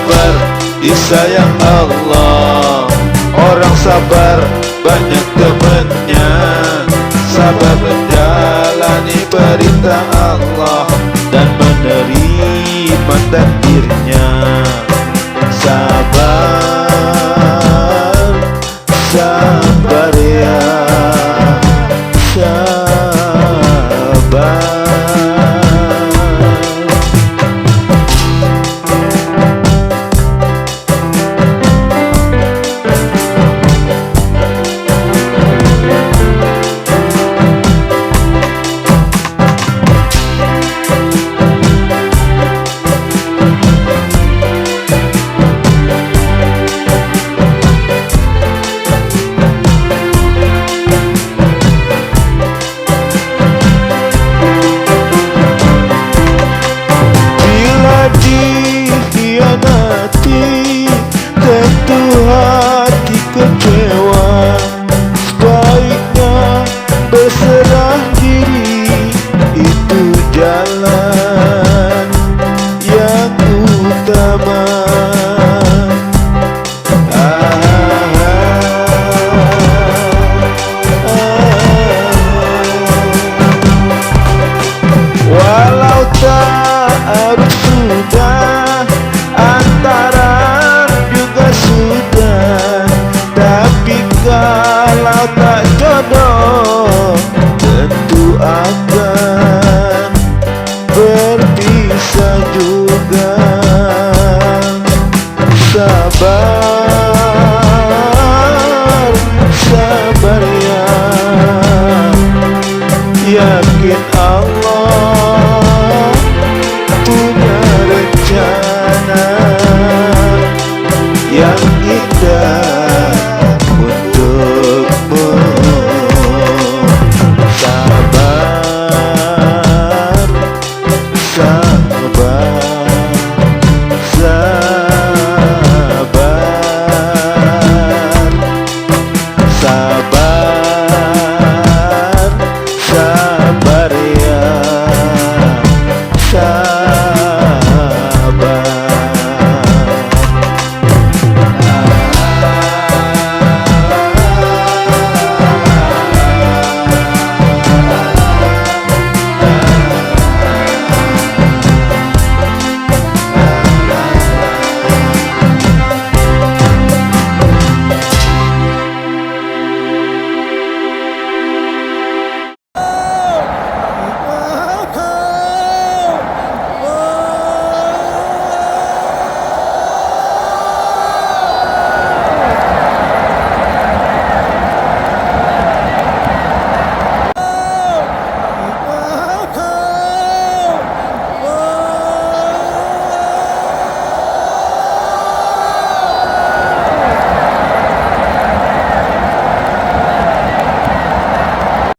sabar disayang Allah. Orang sabar banyak temannya, sabar menjalani perintah Allah dan menerima takdirnya. Sabar, sabar ya, sabar. Dikhianati tentu hati kecewa. Sebaiknya berserah diri, itu jalan yang utama. Walau tak harus sudah, antaran juga sudah. Tapi kalau tak jodoh, tentu akan berpisah juga. Sabar, sabar ya, yakin